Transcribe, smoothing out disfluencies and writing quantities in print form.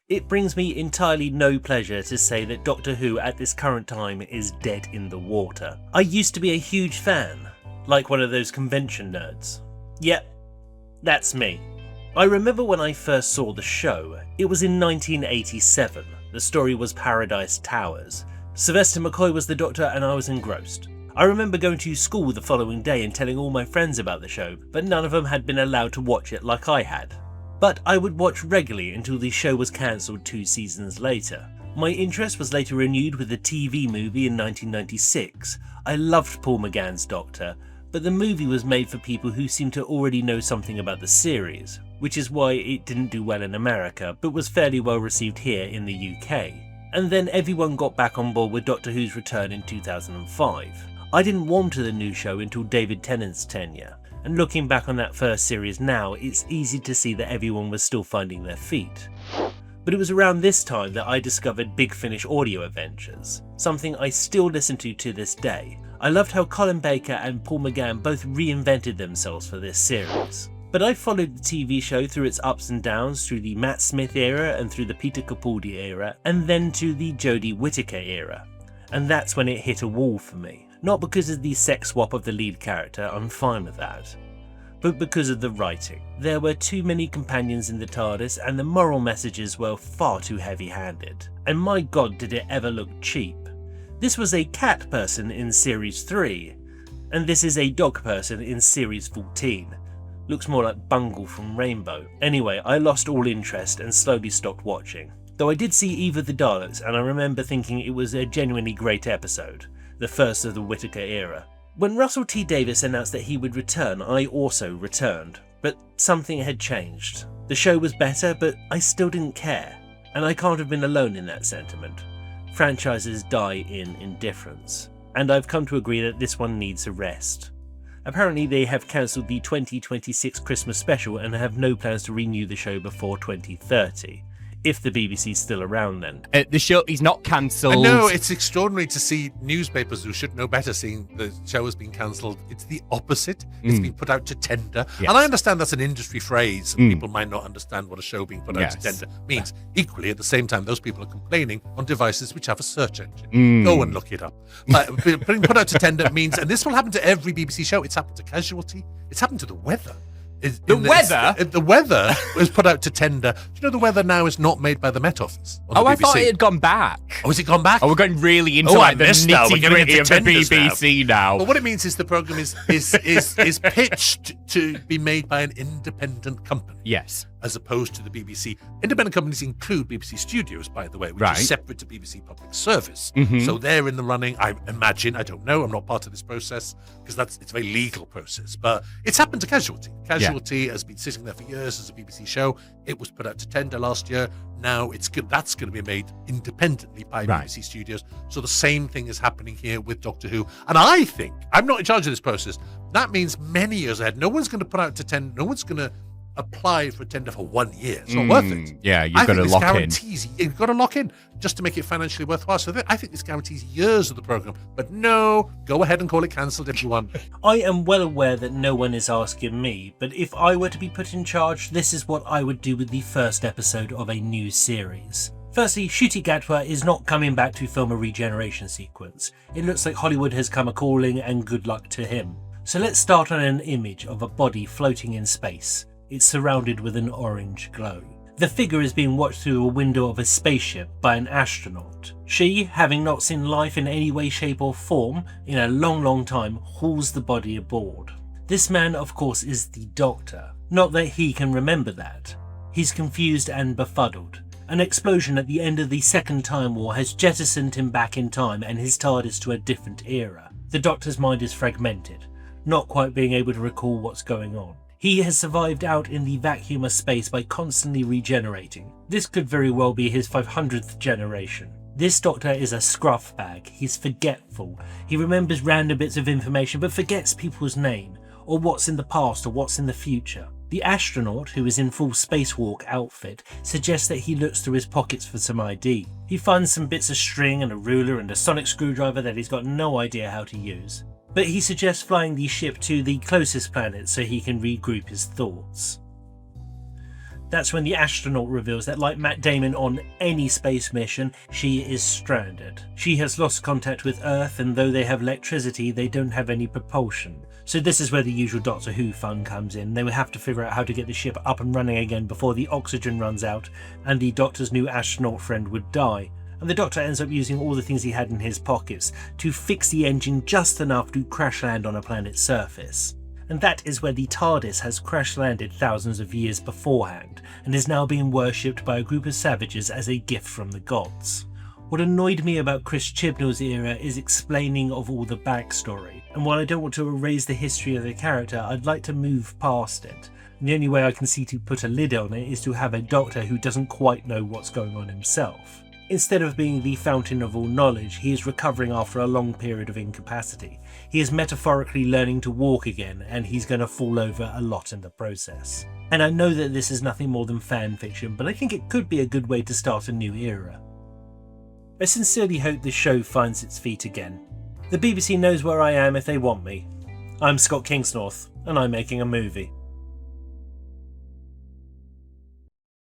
It brings me entirely no pleasure to say that Doctor Who at this current time is dead in the water. I used to be a huge fan, like one of those convention nerds. Yep, that's me. I remember when I first saw the show. It was in 1987. The story was Paradise Towers. Sylvester McCoy was the Doctor and I was engrossed. I remember going to school the following day and telling all my friends about the show, but none of them had been allowed to watch it like I had. But I would watch regularly until the show was cancelled 2 seasons later. My interest was later renewed with the TV movie in 1996. I loved Paul McGann's Doctor, but the movie was made for people who seemed to already know something about the series, which is why it didn't do well in America, but was fairly well received here in the UK. And then everyone got back on board with Doctor Who's return in 2005. I didn't warm to the new show until David Tennant's tenure. And looking back on that first series now, it's easy to see that everyone was still finding their feet. But it was around this time that I discovered Big Finish audio adventures, something I still listen to this day. I loved how Colin Baker and Paul McGann both reinvented themselves for this series. But I followed the TV show through its ups and downs, through the Matt Smith era and through the Peter Capaldi era, and then to the Jodie Whittaker era. And that's when it hit a wall for me. Not because of the sex swap of the lead character, I'm fine with that, but because of the writing. There were too many companions in the TARDIS and the moral messages were far too heavy-handed. And my god, did it ever look cheap. This was a cat person in Series 3, and this is a dog person in Series 14. Looks more like Bungle from Rainbow. Anyway, I lost all interest and slowly stopped watching. Though I did see Eve of the Daleks, and I remember thinking it was a genuinely great episode. The first of the Whittaker era. When Russell T Davies announced that he would return, I also returned, but something had changed. The show was better, but I still didn't care, and I can't have been alone in that sentiment. Franchises die in indifference, and I've come to agree that this one needs a rest. Apparently they have cancelled the 2026 Christmas special and have no plans to renew the show before 2030. If the BBC's still around then. The show is not cancelled. No, it's extraordinary to see newspapers who should know better seeing the show has been cancelled. It's the opposite. It's been put out to tender. Yes. And I understand that's an industry phrase and people might not understand what a show being put out to tender means. Equally, at the same time, those people are complaining on devices which have a search engine. Go and look it up. But being put out to tender means, and this will happen to every BBC show, it's happened to Casualty, it's happened to The Weather. The weather was put out to tender. Do you know the weather now is not made by the Met Office? I thought it had gone back. Oh, has it gone back? Oh, we're going really into the nitty-gritty of the BBC now. Well, what it means is the programme is pitched to be made by an independent company. Yes. As opposed to the BBC. Independent companies include BBC Studios, by the way, which is separate to BBC Public Service. So they're in the running, I imagine. I don't know. I'm not part of this process because it's a very legal process. But it's happened to Casualty. Casualty has been sitting there for years as a BBC show. It was put out to tender last year. Now that's going to be made independently by BBC Studios. So the same thing is happening here with Doctor Who. And I think, I'm not in charge of this process, that means many years ahead, no one's going to put out to tender, no one's going to apply for a tender for 1 year. It's not worth it. Yeah, you've got to lock in. You've got to lock in just to make it financially worthwhile. So I think this guarantees years of the programme. But no, go ahead and call it cancelled if you want. I am well aware that no one is asking me, but if I were to be put in charge, this is what I would do with the first episode of a new series. Firstly, Ncuti Gatwa is not coming back to film a regeneration sequence. It looks like Hollywood has come a-calling and good luck to him. So let's start on an image of a body floating in space. It's surrounded with an orange glow. The figure is being watched through a window of a spaceship by an astronaut. She, having not seen life in any way, shape or form in a long time, hauls the body aboard. This man, of course, is the Doctor. Not that he can remember that. He's confused and befuddled. An explosion at the end of the Second Time War has jettisoned him back in time and his TARDIS to a different era. The Doctor's mind is fragmented, not quite being able to recall what's going on. He has survived out in the vacuum of space by constantly regenerating. This could very well be his 500th generation. This Doctor is a scruff bag. He's forgetful. He remembers random bits of information but forgets people's name, or what's in the past or what's in the future. The astronaut, who is in full spacewalk outfit, suggests that he looks through his pockets for some ID. He finds some bits of string and a ruler and a sonic screwdriver that he's got no idea how to use. But he suggests flying the ship to the closest planet so he can regroup his thoughts. That's when the astronaut reveals that, like Matt Damon on any space mission, she is stranded. She has lost contact with Earth, and though they have electricity, they don't have any propulsion. So this is where the usual Doctor Who fun comes in. They will have to figure out how to get the ship up and running again before the oxygen runs out, and the Doctor's new astronaut friend would die. And the Doctor ends up using all the things he had in his pockets to fix the engine just enough to crash land on a planet's surface. And that is where the TARDIS has crash landed thousands of years beforehand, and is now being worshipped by a group of savages as a gift from the gods. What annoyed me about Chris Chibnall's era is explaining of all the backstory, and while I don't want to erase the history of the character, I'd like to move past it. And the only way I can see to put a lid on it is to have a Doctor who doesn't quite know what's going on himself. Instead of being the fountain of all knowledge, he is recovering after a long period of incapacity. He is metaphorically learning to walk again, and he's going to fall over a lot in the process. And I know that this is nothing more than fan fiction, but I think it could be a good way to start a new era. I sincerely hope this show finds its feet again. The BBC knows where I am if they want me. I'm Scott Kingsnorth, and I'm making a movie.